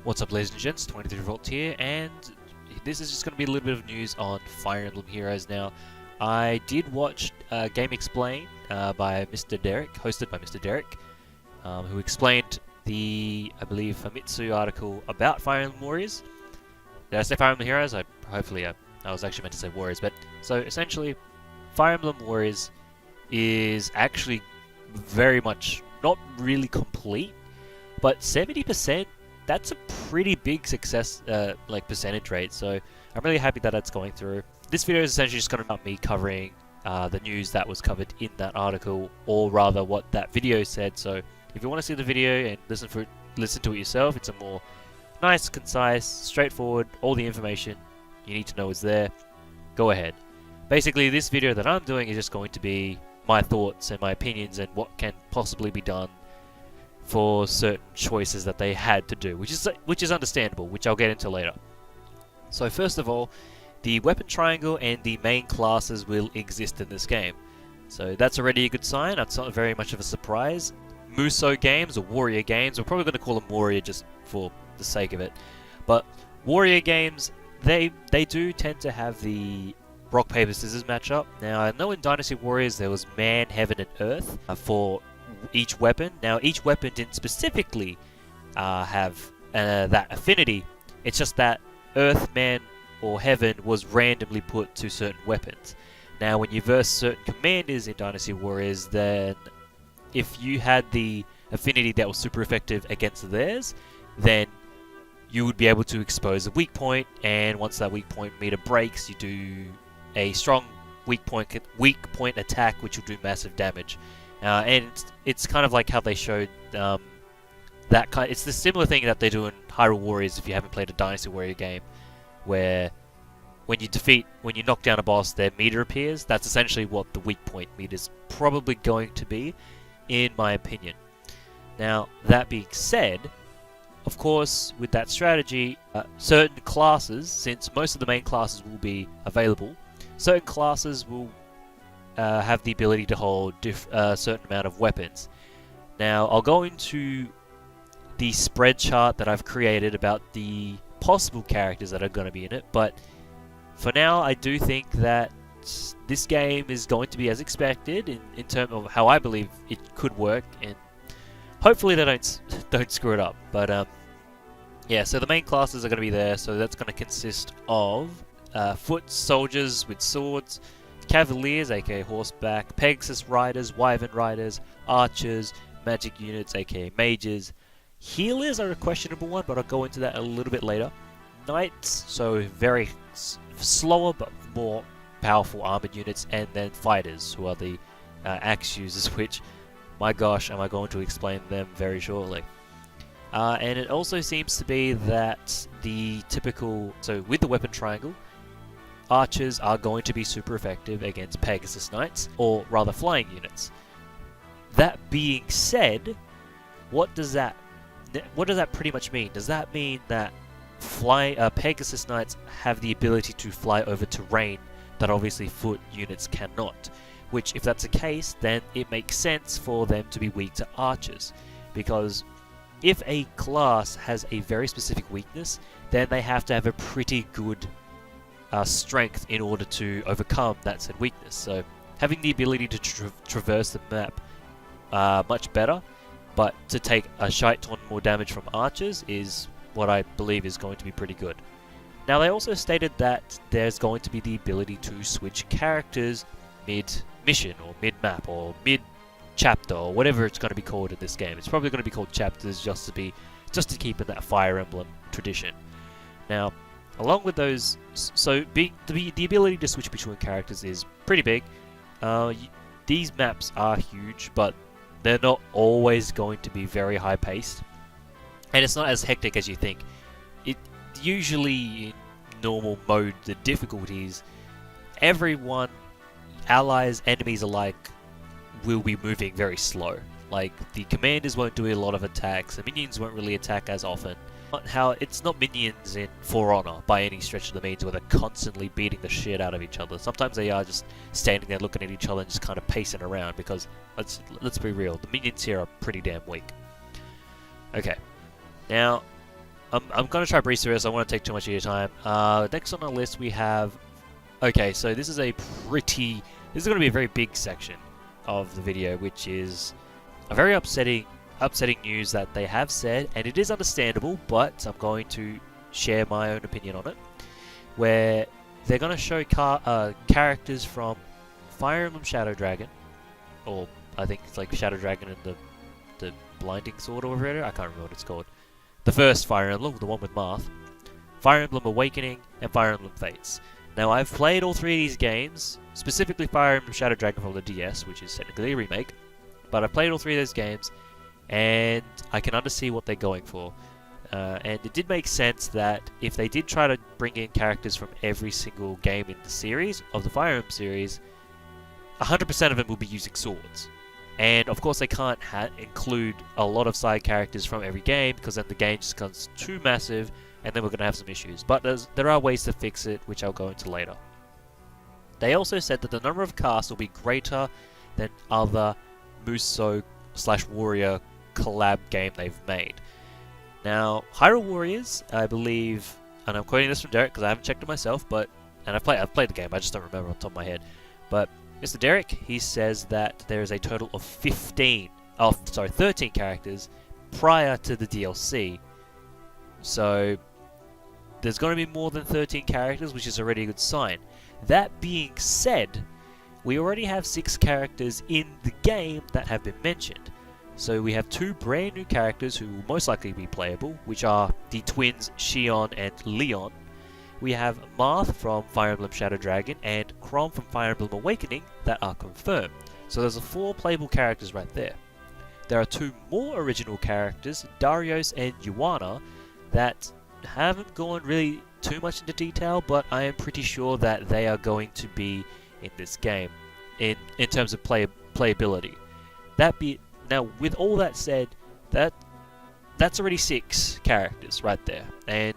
What's up, ladies and gents, 23Volt here, and this is just going to be a little bit of news on Fire Emblem Heroes. Now, I did watch Game Explain by Mr. Derek, hosted by Mr. Derek, who explained the, I believe, Famitsu article about Fire Emblem Warriors. Did I say Fire Emblem Heroes? I was actually meant to say Warriors, but so essentially, Fire Emblem Warriors is actually very much not really complete, but 70%. That's a pretty big success, percentage rate. So I'm really happy that that's going through. This video is essentially just going to be me covering the news that was covered in that article, or rather what that video said. So if you want to see the video and listen to it yourself, it's a more nice, concise, straightforward. All the information you need to know is there. Go ahead. Basically, this video that I'm doing is just going to be my thoughts and my opinions and what can possibly be done for certain choices that they had to do, which is understandable, which I'll get into later. So first of all, the weapon triangle and the main classes will exist in this game. So that's already a good sign. That's not very much of a surprise. Musou games, or warrior games, we're probably going to call them warrior just for the sake of it, but warrior games, they do tend to have the rock, paper, scissors matchup. Now, I know in Dynasty Warriors there was man, heaven, and earth for each weapon. Now, each weapon didn't specifically have that affinity. It's just that earth, man, or heaven was randomly put to certain weapons. Now, when you verse certain commanders in Dynasty Warriors, then if you had the affinity that was super effective against theirs, then you would be able to expose a weak point, and once that weak point meter breaks, you do a strong weak point attack, which will do massive damage. And it's kind of like how they showed it's the similar thing that they do in Hyrule Warriors if you haven't played a Dynasty Warrior game, where when you knock down a boss, their meter appears. That's essentially what the weak point meter is probably going to be, in my opinion. Now, that being said, of course, with that strategy, certain classes, since most of the main classes will be available, certain classes will have the ability to hold a certain amount of weapons. Now, I'll go into the spread chart that I've created about the possible characters that are going to be in it, but for now, I do think that this game is going to be as expected in terms of how I believe it could work, and hopefully they don't screw it up. But yeah, so the main classes are going to be there, so that's going to consist of foot soldiers with swords, Cavaliers, aka horseback, Pegasus riders, Wyvern riders, archers, magic units, aka mages. Healers are a questionable one, but I'll go into that a little bit later. Knights, so very slower but more powerful armored units, and then fighters, who are the axe users, which, my gosh, am I going to explain them very shortly. And it also seems to be that the typical, so with the weapon triangle, archers are going to be super effective against Pegasus Knights, or rather flying units. That being said, what does that pretty much mean? Does that mean that Pegasus Knights have the ability to fly over terrain that obviously foot units cannot? Which, if that's the case, then it makes sense for them to be weak to archers, because if a class has a very specific weakness, then they have to have a pretty good strength in order to overcome that said weakness. So having the ability to traverse the map much better, but to take a shite ton more damage from archers is what I believe is going to be pretty good. Now, they also stated that there's going to be the ability to switch characters mid-mission, or mid-map, or mid-chapter, or whatever it's going to be called in this game. It's probably going to be called chapters just to keep in that Fire Emblem tradition. Now, along with those, so the ability to switch between characters is pretty big. These maps are huge, but they're not always going to be very high-paced, and it's not as hectic as you think. It usually, in normal mode, the difficulties, everyone, allies, enemies alike, will be moving very slow. Like, the commanders won't do a lot of attacks, the minions won't really attack as often. It's not minions in For Honor by any stretch of the means, where they're constantly beating the shit out of each other. Sometimes they are just standing there looking at each other and just kind of pacing around, because let's be real, the minions here are pretty damn weak. Okay, now I'm going to try breeze through this. I don't want to take too much of your time. Next on our list we have... Okay, so this is a pretty... This is going to be a very big section of the video, which is a very upsetting news that they have said, and it is understandable, but I'm going to share my own opinion on it, where they're going to show characters from Fire Emblem Shadow Dragon, or I think it's like Shadow Dragon and the Blinding Sword or whatever, I can't remember what it's called. The first Fire Emblem, the one with Marth, Fire Emblem Awakening, and Fire Emblem Fates. Now, I've played all three of these games, specifically Fire Emblem Shadow Dragon from the DS, which is technically a remake, but I've played all three of those games, and I can understand what they're going for. And it did make sense that if they did try to bring in characters from every single game in the series, of the Fire Emblem series, 100% of them will be using swords. And of course they can't include a lot of side characters from every game, because then the game just becomes too massive, and then we're going to have some issues. But there are ways to fix it, which I'll go into later. They also said that the number of casts will be greater than other Musou/Warrior collab game they've made. Now, Hyrule Warriors, I believe, and I'm quoting this from Derek because I haven't checked it myself, and I've played the game, I just don't remember on top of my head. But Mr. Derek, he says that there is a total of 13 characters prior to the DLC. So there's going to be more than 13 characters, which is already a good sign. That being said, we already have 6 characters in the game that have been mentioned. So we have 2 brand new characters who will most likely be playable, which are the twins Xion and Leon. We have Marth from Fire Emblem Shadow Dragon and Chrom from Fire Emblem Awakening that are confirmed. So there's 4 playable characters right there. There are 2 more original characters, Darius and Yuana, that haven't gone really too much into detail, but I am pretty sure that they are going to be in this game in terms of playability. Now, with all that said, that's already 6 characters right there, and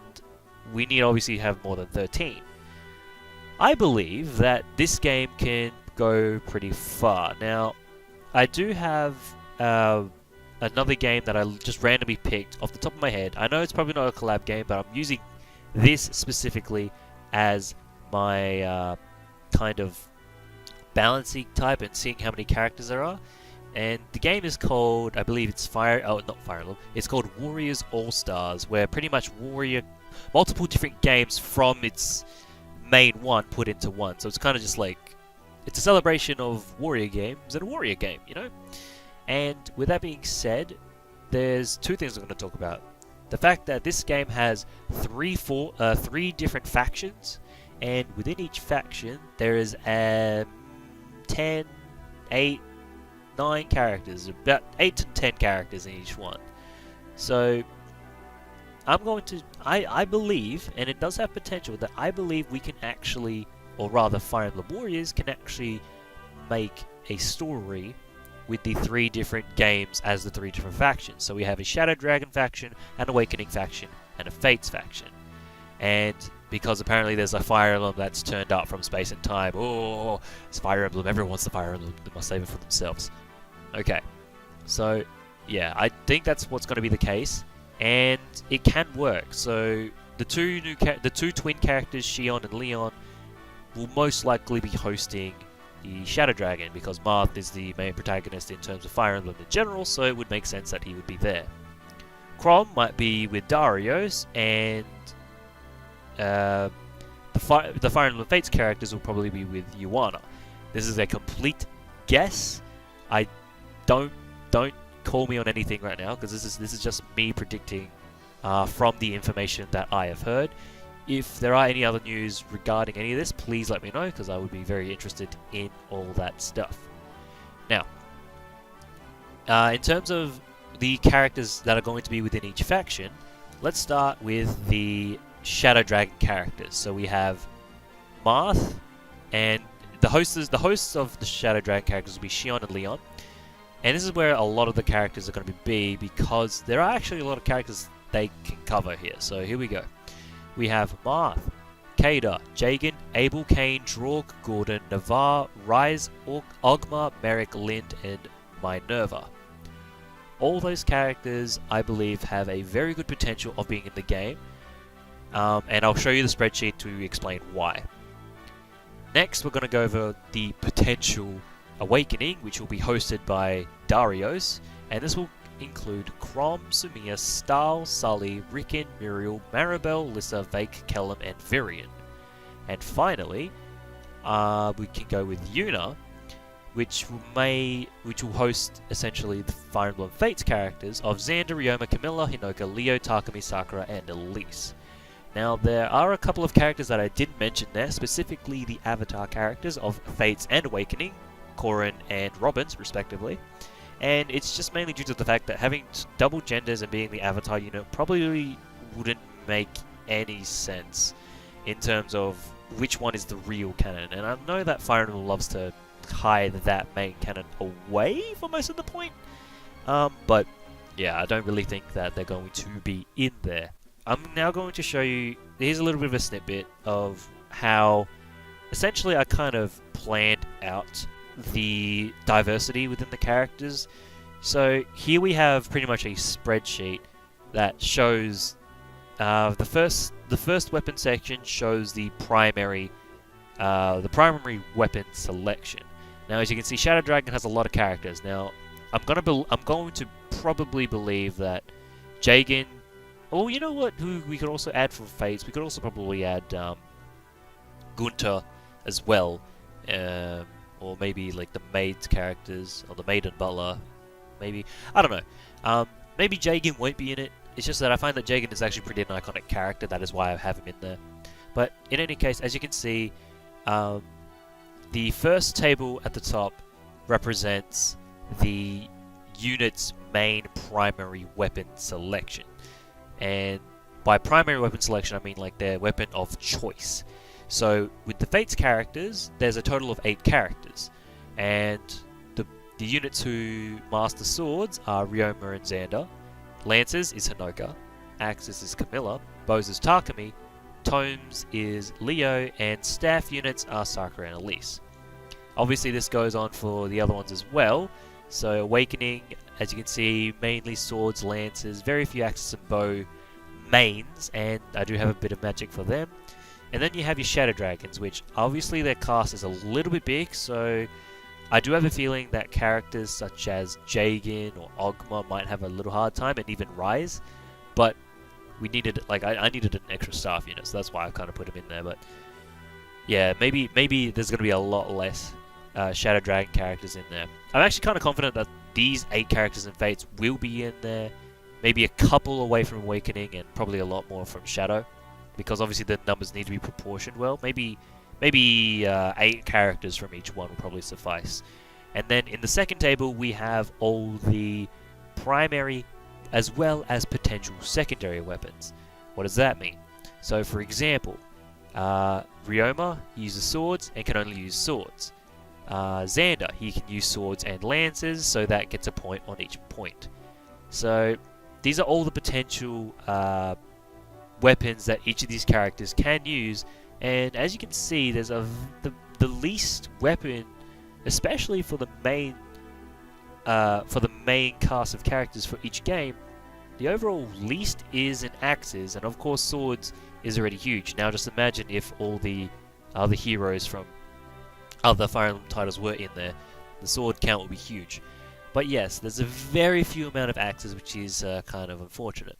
we need obviously have more than 13. I believe that this game can go pretty far. Now, I do have another game that I just randomly picked off the top of my head. I know it's probably not a collab game, but I'm using this specifically as my kind of balancing type and seeing how many characters there are. And the game is called, I believe it's not Fire Emblem, it's called Warriors All-Stars, where pretty much multiple different games from its main one put into one. So it's kind of just like, it's a celebration of Warrior games and a Warrior game, you know? And with that being said, there's 2 things I'm going to talk about. The fact that this game has 3 different factions, and within each faction there is 10, 8, 9 characters, about 8 to 10 characters in each one. So I believe, and it does have potential, that I believe we can actually, or rather Fire Emblem Warriors can actually make a story with the 3 different games as the 3 different factions. So we have a Shadow Dragon faction, an Awakening faction, and a Fates faction. And because apparently there's a Fire Emblem that's turned up from space and time. Oh, it's Fire Emblem. Everyone wants the Fire Emblem. They must save it for themselves. Okay, so yeah, I think that's what's going to be the case, and it can work. So the 2 twin characters, Xion and Leon, will most likely be hosting the Shadow Dragon, because Marth is the main protagonist in terms of Fire Emblem in general, so it would make sense that he would be there. Chrom might be with Darius, and the Fire Emblem Fates characters will probably be with Yuana. This is a complete guess. Don't call me on anything right now, because this is just me predicting from the information that I have heard. If there are any other news regarding any of this, please let me know, because I would be very interested in all that stuff. Now, in terms of the characters that are going to be within each faction, let's start with the Shadow Dragon characters. So we have Marth, and the hosts of the Shadow Dragon characters will be Xion and Leon. And this is where a lot of the characters are going to be, because there are actually a lot of characters they can cover here. So here we go. We have Marth, Kada, Jagan, Abel, Kane, Draug, Gordon, Navarre, Rise, Ogma, Merrick, Lind, and Minerva. all those characters, I believe, have a very good potential of being in the game. And I'll show you the spreadsheet to explain why. Next, we're going to go over the potential awakening, which will be hosted by Darios, and this will include Chrom, Sumiya, Stahl, Sully, Riken, Muriel, Maribel, Lissa, Vake, Kellum, and Virion. And finally, we can go with Yuna, which will host essentially the Fire Emblem Fates characters of Xander, Ryoma, Camilla, Hinoka, Leo, Takumi, Sakura, and Elise. Now, there are a couple of characters that I didn't mention there, specifically the avatar characters of Fates and Awakening, Corrin and Robbins, respectively. And it's just mainly due to the fact that having double genders and being the avatar unit probably wouldn't make any sense in terms of which one is the real canon. And I know that Fire Emblem loves to hide that main canon away for most of the point. But yeah, I don't really think that they're going to be in there. I'm now going to show you, here's a little bit of a snippet of how essentially I kind of planned out the diversity within the characters. So here we have pretty much a spreadsheet that shows the first weapon section shows the primary weapon selection. Now, as you can see, Shadow Dragon has a lot of characters. Now, I'm going to probably believe that Jagen. Oh, you know what? Who we could also add for Fates? We could also probably add Gunter as well, or maybe like the maid's characters or the maid and butler. Maybe, I don't know. Maybe Jagen won't be in it. It's just that I find that Jagen is actually pretty an iconic character. That is why I have him in there. But in any case, as you can see, the first table at the top represents the unit's main primary weapon selection. And by primary weapon selection, I mean like their weapon of choice. So with the Fates characters, there's a total of 8 characters. And the units who master swords are Ryoma and Xander. Lancers is Hinoka. Axes is Camilla. Bows is Takumi. Tomes is Leo. And staff units are Sakura and Elise. Obviously this goes on for the other ones as well. So Awakening, as you can see, mainly swords, lances, very few axes and bow mains, and I do have a bit of magic for them. And then you have your Shadow Dragons, which obviously their cast is a little bit big, so I do have a feeling that characters such as Jagen or Ogma might have a little hard time, and even Rise. But we needed, like, I needed an extra staff unit, so that's why I kind of put him in there. But yeah, maybe there's going to be a lot less Shadow Dragon characters in there. I'm actually kind of confident that these 8 characters in Fates will be in there. Maybe a couple away from Awakening and probably a lot more from Shadow, because obviously the numbers need to be proportioned well. Maybe 8 characters from each one will probably suffice. And then in the second table we have all the primary as well as potential secondary weapons. What does that mean? So for example, Ryoma uses swords and can only use swords. Xander, he can use swords and lances, so that gets a point on each point. So these are all the potential weapons that each of these characters can use, and as you can see, there's the least weapon, especially for the main cast of characters for each game. The overall least is in axes, and of course swords is already huge. Now just imagine if all the other heroes from other Fire Emblem titles were in there. The sword count would be huge. But yes, there's a very few amount of axes, which is kind of unfortunate.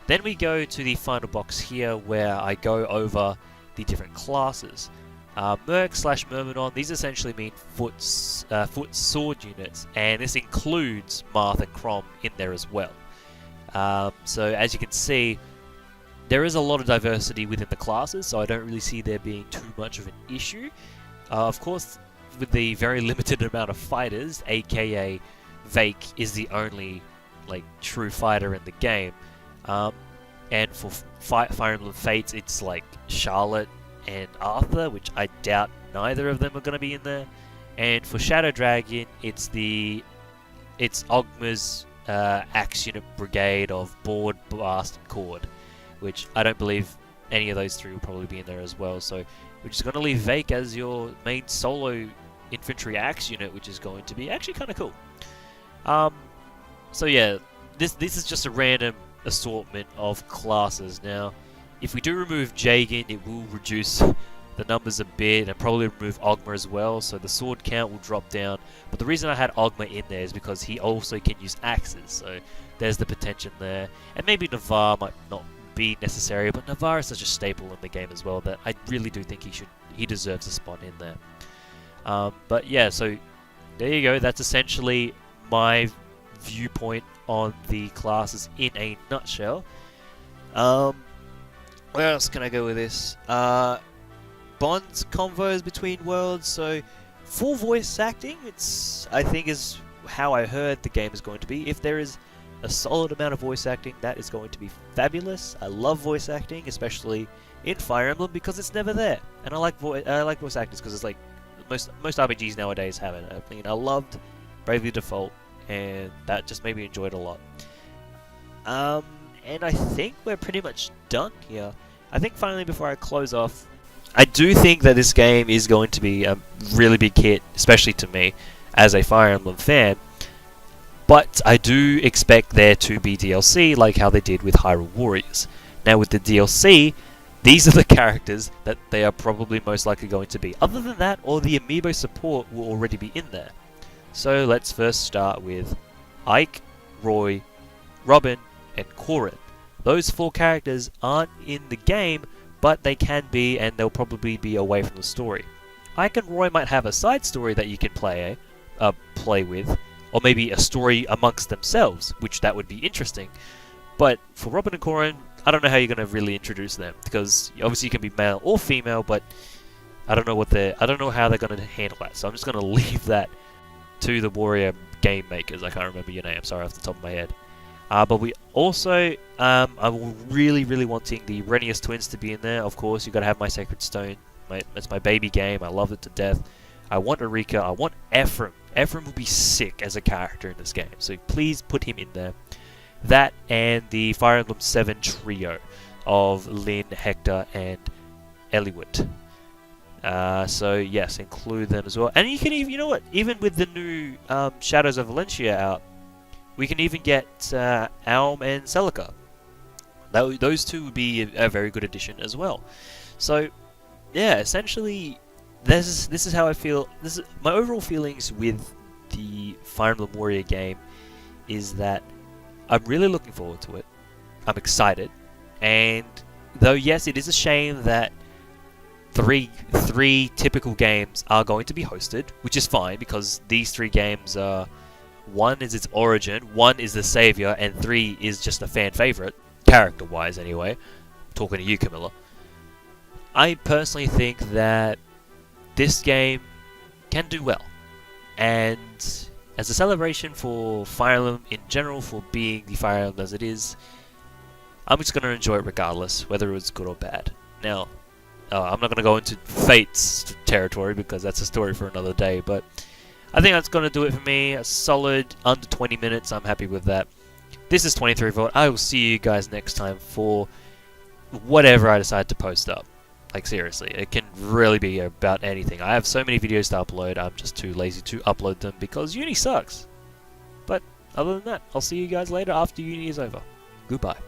Then we go to the final box here, where I go over the different classes. Merc/Myrmidon, these essentially mean foot sword units, and this includes Marth and Chrom in there as well. So as you can see, there is a lot of diversity within the classes, so I don't really see there being too much of an issue. Of course, with the very limited amount of fighters, aka Vake is the only true fighter in the game. And for Fire Emblem Fates, it's like Charlotte and Arthur, which I doubt neither of them are going to be in there. And for Shadow Dragon, it's Ogma's Axe Unit Brigade of Board, Blast, and Cord, which I don't believe any of those 3 will probably be in there as well. So we're just going to leave Vake as your main solo infantry axe unit, which is going to be actually kind of cool. So yeah, this is just a random assortment of classes. Now, if we do remove Jagan, it will reduce the numbers a bit, and probably remove Ogma as well, so the sword count will drop down. But the reason I had Ogma in there is because he also can use axes, so there's the potential there. And maybe Navarre might not be necessary, but Navarre is such a staple in the game as well that I really do think he deserves a spot in there. But yeah, so there you go. That's essentially my viewpoint on the classes in a nutshell. Where else can I go with this? Bonds convos between worlds. So full voice acting, I think is how I heard the game is going to be. If there is a solid amount of voice acting, that is going to be fabulous. I love voice acting, especially in Fire Emblem, because it's never there. And I like voice actors because it's like most RPGs nowadays have it. I mean, I loved Bravely Default, and that just made me enjoy it a lot. And I think we're pretty much done here. I think finally, before I close off, I do think that this game is going to be a really big hit, especially to me as a Fire Emblem fan. But I do expect there to be DLC, like how they did with Hyrule Warriors. Now with the DLC, these are the characters that they are probably most likely going to be. Other than that, all the amiibo support will already be in there. So let's first start with Ike, Roy, Robin, and Corrin. Those 4 characters aren't in the game, but they can be, and they'll probably be away from the story. Ike and Roy might have a side story that you can play with, or maybe a story amongst themselves, which that would be interesting. But for Robin and Corrin, I don't know how you're going to really introduce them, because obviously you can be male or female, but I don't know how they're going to handle that. So I'm just going to leave that to the Warrior game makers. I can't remember your name, sorry, off the top of my head. But we also, I'm really wanting the Renius twins to be in there. Of course, you've got to have my Sacred Stone. It's my baby game. I love it to death. I want Erika. I want Ephraim. Ephraim will be sick as a character in this game, so please put him in there. That and the Fire Emblem 7 trio of Lyn, Hector, and Eliwood. So yes, include them as well. And you can even, you know what? Even with the new Shadows of Valencia out, we can even get Alm and Celica. Those two would be a very good addition as well. So yeah, essentially, this is how I feel. This is my overall feelings with the Fire Emblem Warrior game. Is that I'm really looking forward to it. I'm excited, and though yes, it is a shame that three typical games are going to be hosted, which is fine because these 3 games are, 1 is its origin, 1 is the savior, and 3 is just a fan favorite, character-wise anyway. Talking to you, Camilla. I personally think that this game can do well, and as a celebration for Fire Emblem in general, for being the Fire Emblem as it is, I'm just going to enjoy it regardless, whether it's good or bad. Now, I'm not going to go into Fate's territory because that's a story for another day, but I think that's going to do it for me. A solid under 20 minutes, I'm happy with that. This is 23Volt. I will see you guys next time for whatever I decide to post up. Like seriously, it can really be about anything. I have so many videos to upload, I'm just too lazy to upload them because uni sucks. But other than that, I'll see you guys later after uni is over. Goodbye.